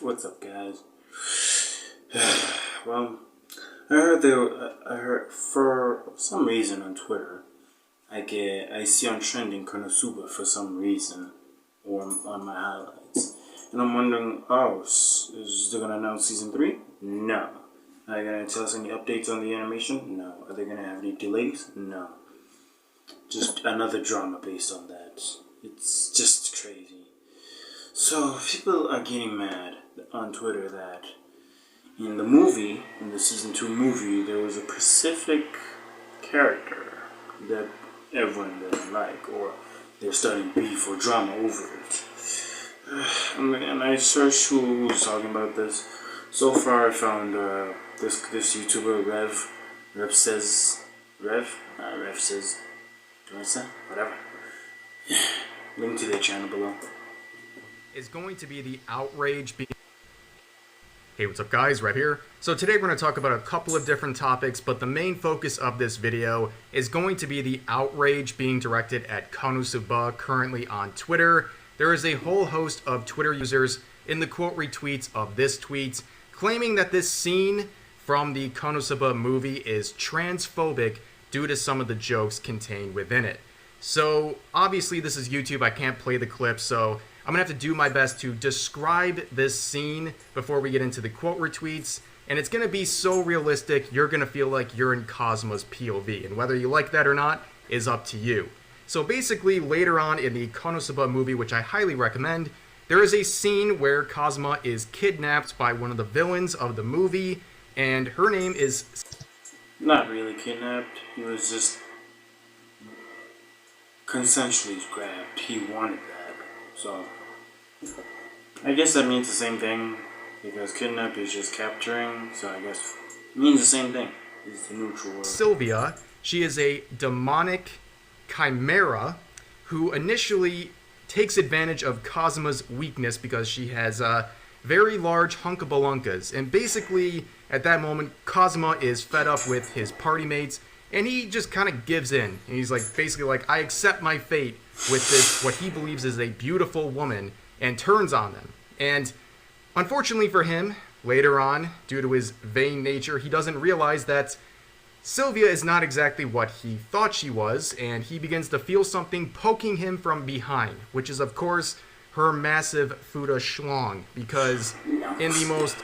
What's up, guys? Well, I heard for some reason on Twitter, I see on trending Konosuba for some reason, or on my highlights, and I'm wondering, is they gonna announce season 3? No. Are they gonna tell us any updates on the animation? No. Are they gonna have any delays? No. Just another drama based on that. It's just crazy. So people are getting mad on Twitter that in the season 2 movie, there was a specific character that everyone didn't like, or they're starting beef or drama over it. And I searched who was talking about this. So far, I found this YouTuber Rev says, whatever. Link to their channel below. Is going to be the outrage. Hey, what's up, guys? Rev here. So today we're going to talk about a couple of different topics, but the main focus of this video is going to be the outrage being directed at Konosuba currently on Twitter. There is a whole host of Twitter users in the quote retweets of this tweet claiming that this scene from the Konosuba movie is transphobic due to some of the jokes contained within it. So obviously this is YouTube, I can't play the clip, so I'm going to have to do my best to describe this scene before we get into the quote retweets, and it's going to be so realistic you're going to feel like you're in Kazuma's POV, and whether you like that or not is up to you. So basically, later on in the Konosuba movie, which I highly recommend, there is a scene where Kazuma is kidnapped by one of the villains of the movie, and her name is... Not really kidnapped, he was just consensually grabbed. He wanted that, so... I guess that means the same thing, because kidnap is just capturing, so I guess it means the same thing. It's the neutral word. Sylvia, she is a demonic chimera who initially takes advantage of Kazuma's weakness because she has very large hunkabalunkas. And basically, at that moment, Kazuma is fed up with his party mates, and he just kind of gives in. And he's basically like, I accept my fate with this, what he believes is a beautiful woman, and turns on them. And unfortunately for him, later on, due to his vain nature, he doesn't realize that Sylvia is not exactly what he thought she was, and he begins to feel something poking him from behind, which is, of course, her massive Fuda schlong, because in the most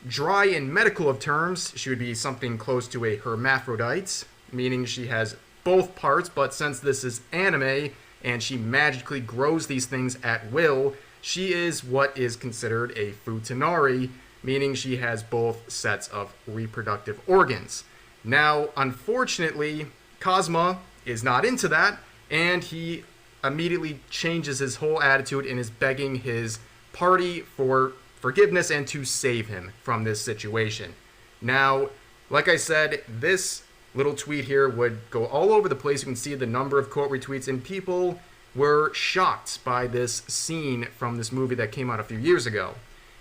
dry and medical of terms, she would be something close to a hermaphrodite, meaning she has both parts, but since this is anime, and she magically grows these things at will, she is what is considered a futanari, meaning she has both sets of reproductive organs. Now, unfortunately, Kazuma is not into that, and he immediately changes his whole attitude and is begging his party for forgiveness and to save him from this situation. Now, like I said, this little tweet here would go all over the place. You can see the number of quote retweets, and people were shocked by this scene from this movie that came out a few years ago.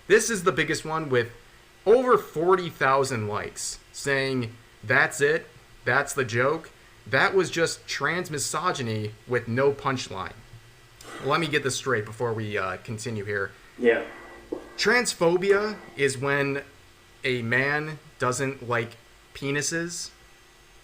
This is the biggest one with over 40,000 likes saying, that's it, that's the joke, that was just transmisogyny with no punchline. Let me get this straight before we continue here. Yeah. Transphobia is when a man doesn't like penises.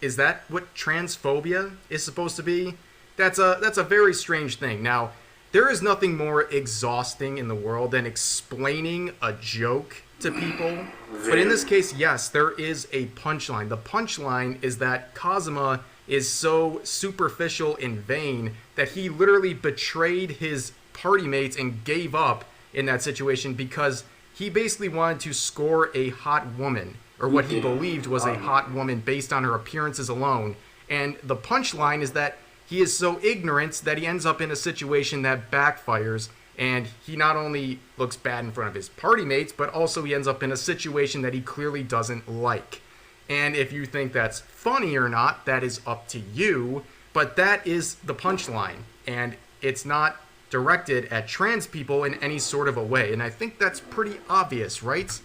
Is that what transphobia is supposed to be? That's a very strange thing. Now, there is nothing more exhausting in the world than explaining a joke to people. But in this case, yes, there is a punchline. The punchline is that Kazuma is so superficial and vain that he literally betrayed his party mates and gave up in that situation because he basically wanted to score a hot woman, or what he believed was a hot woman based on her appearances alone. And the punchline is that he is so ignorant that he ends up in a situation that backfires, and he not only looks bad in front of his party mates, but also he ends up in a situation that he clearly doesn't like. And if you think that's funny or not, that is up to you, but that is the punchline, and it's not directed at trans people in any sort of a way, and I think that's pretty obvious, right?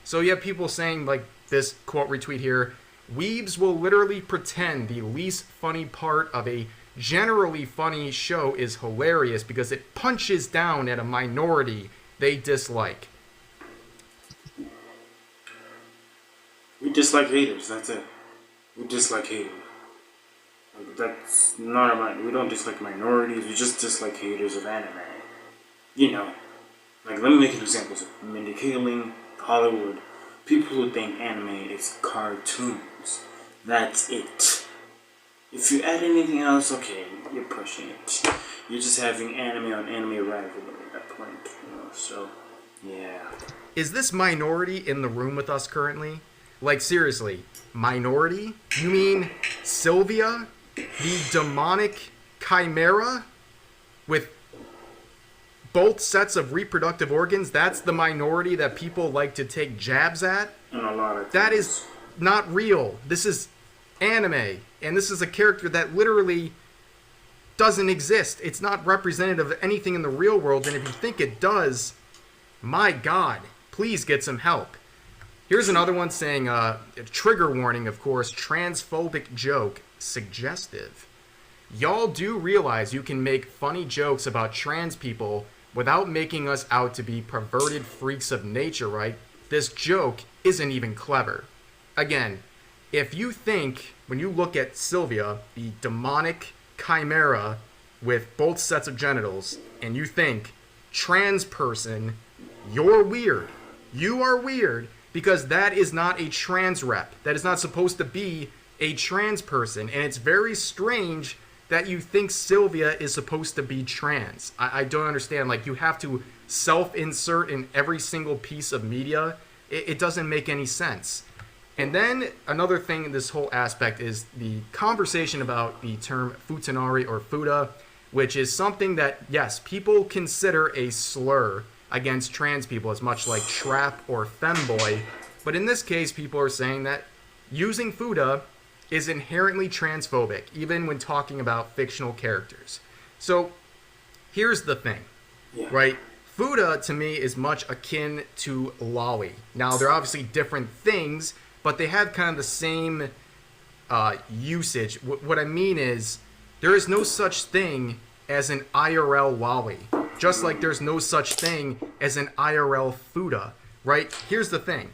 So you have people saying, like this quote retweet here, weebs will literally pretend the least funny part of a generally funny show is hilarious because it punches down at a minority they dislike. dislike haters. That's it. We dislike haters. Like, that's not about. We don't dislike minorities. We just dislike haters of anime. You know, like let me make an example. So Mindy Kaling, Hollywood, people who think anime is cartoons. That's it. If you add anything else, okay, you're pushing it. You're just having anime on anime rivalry at that point. You know, so yeah. Is this minority in the room with us currently? Like, seriously, minority? You mean Sylvia, the demonic chimera with both sets of reproductive organs? That's the minority that people like to take jabs at? And a lot of that is not real. This is anime, and this is a character that literally doesn't exist. It's not representative of anything in the real world, and if you think it does, my God, please get some help. Here's another one saying, trigger warning, of course, transphobic joke, suggestive. Y'all do realize you can make funny jokes about trans people without making us out to be perverted freaks of nature, right? This joke isn't even clever. Again, if you think, when you look at Sylvia, the demonic chimera with both sets of genitals, and you think, trans person, you're weird. You are weird. Because that is not a trans rep. That is not supposed to be a trans person. And it's very strange that you think Sylvia is supposed to be trans. I don't understand. Like, you have to self-insert in every single piece of media. It doesn't make any sense. And then another thing in this whole aspect is the conversation about the term futanari or futa, which is something that, yes, people consider a slur against trans people, as much like trap or femboy. But in this case, people are saying that using futa is inherently transphobic, even when talking about fictional characters. So here's the thing, right? Futa, to me, is much akin to lolly. Now, they're obviously different things, but they have kind of the same usage. What I mean is, there is no such thing as an IRL lolly. Just like there's no such thing as an IRL futa, right? Here's the thing.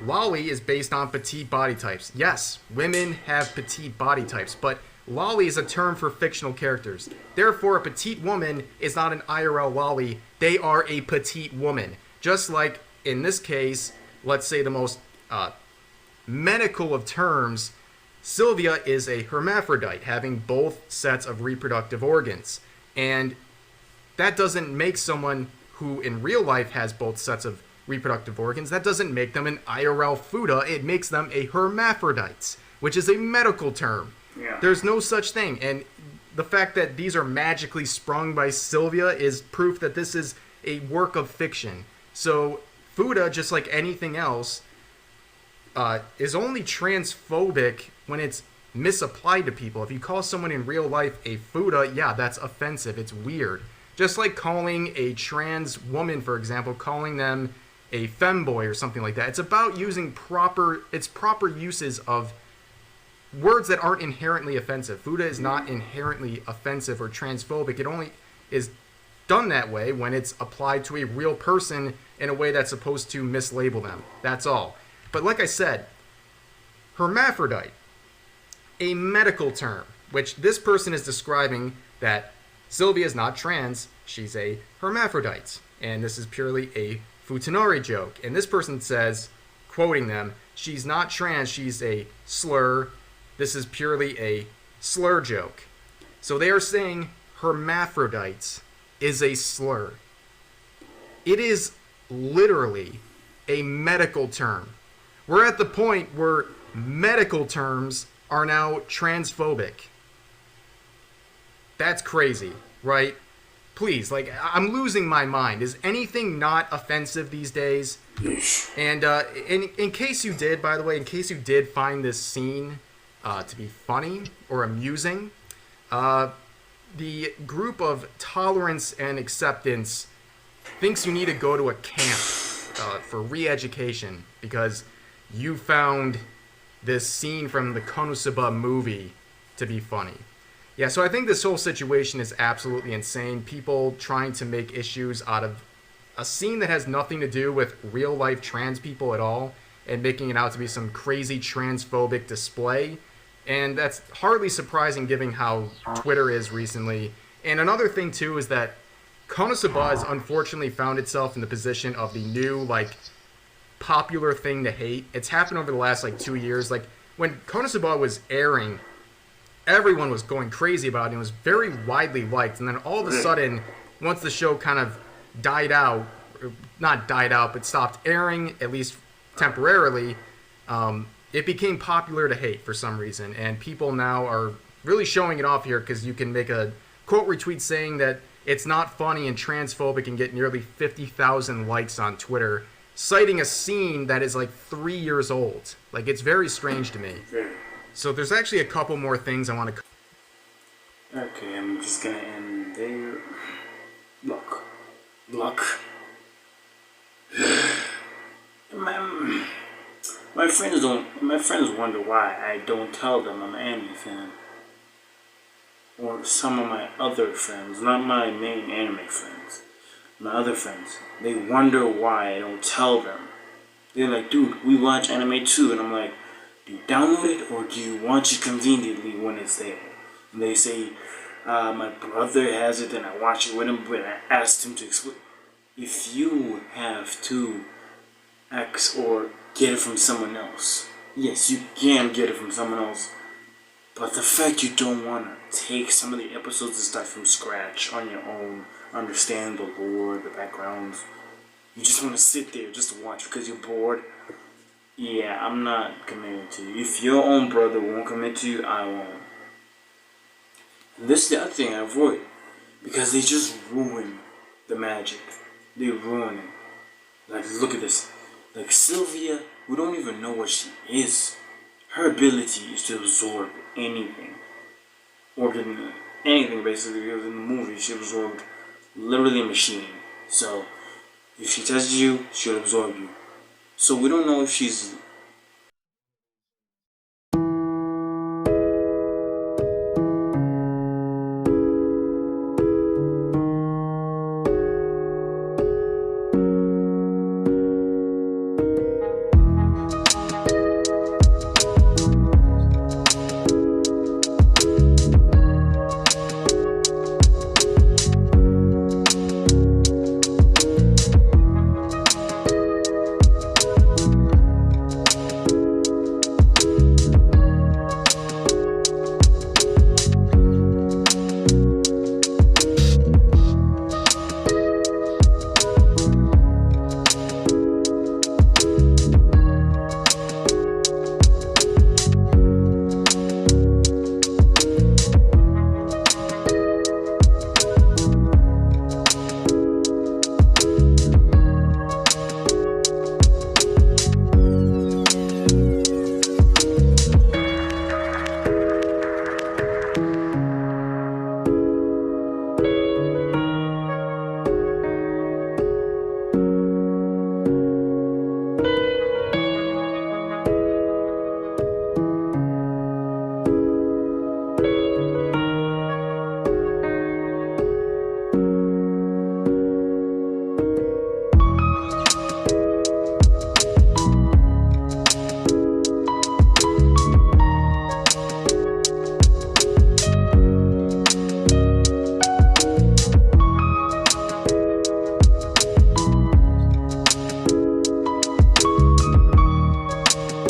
Lolly is based on petite body types. Yes, women have petite body types, but lolly is a term for fictional characters. Therefore, a petite woman is not an IRL lolly. They are a petite woman. Just like, in this case, let's say the most medical of terms, Sylvia is a hermaphrodite, having both sets of reproductive organs. And that doesn't make someone who in real life has both sets of reproductive organs, that doesn't make them an IRL futa. It makes them a hermaphrodite, which is a medical term. Yeah. There's no such thing. And the fact that these are magically sprung by Sylvia is proof that this is a work of fiction. So futa, just like anything else, is only transphobic when it's misapplied to people. If you call someone in real life a futa, yeah, that's offensive. It's weird. Just like calling a trans woman, for example, calling them a femboy or something like that. It's about using proper uses of words that aren't inherently offensive. Futa is not inherently offensive or transphobic. It only is done that way when it's applied to a real person in a way that's supposed to mislabel them. That's all. But like I said, hermaphrodite, a medical term, which this person is describing that Sylvia is not trans, she's a hermaphrodite. And this is purely a futanari joke. And this person says, quoting them, she's not trans, she's a slur. This is purely a slur joke. So they are saying hermaphrodites is a slur. It is literally a medical term. We're at the point where medical terms are now transphobic. That's crazy, right? Please, like, I'm losing my mind. Is anything not offensive these days? And in case you did, by the way, in case you did find this scene to be funny or amusing, the group of Tolerance and Acceptance thinks you need to go to a camp for re-education because you found this scene from the Konosuba movie to be funny. Yeah, so I think this whole situation is absolutely insane. People trying to make issues out of a scene that has nothing to do with real-life trans people at all. and making it out to be some crazy transphobic display. And that's hardly surprising given how Twitter is recently. And another thing, too, is that Konosuba has unfortunately found itself in the position of the new, like, popular thing to hate. It's happened over the last, like, 2 years. Like, when Konosuba was airing, everyone was going crazy about it. It was very widely liked. And then all of a sudden, once the show kind of died out, not died out, but stopped airing, at least temporarily, it became popular to hate for some reason. And people now are really showing it off here because you can make a quote retweet saying that it's not funny and transphobic and get nearly 50,000 likes on Twitter, citing a scene that is like 3 years old. Like, it's very strange to me. So there's actually a couple more things I want to... Okay, I'm just gonna end there. Look. My friends wonder why I don't tell them I'm an anime fan. Or some of my other friends, not my main anime friends, my other friends, they wonder why I don't tell them. They're like, dude, we watch anime too. And I'm like, do you download it or do you watch it conveniently when it's there? And they say, my brother has it and I watch it with him, but I asked him to explain. If you have to X or get it from someone else, yes, you can get it from someone else. But the fact you don't want to take some of the episodes and start from scratch on your own, understand the lore, the backgrounds, you just want to sit there just to watch because you're bored, yeah, I'm not committing to you. If your own brother won't commit to you, I won't. And this is the other thing I avoid, because they just ruin the magic. They ruin it. Like, look at this. Like, Sylvia, we don't even know what she is. Her ability is to absorb anything. Anything, basically, because in the movie, she absorbed literally a machine. So, if she touches you, she'll absorb you. So, we don't know if she's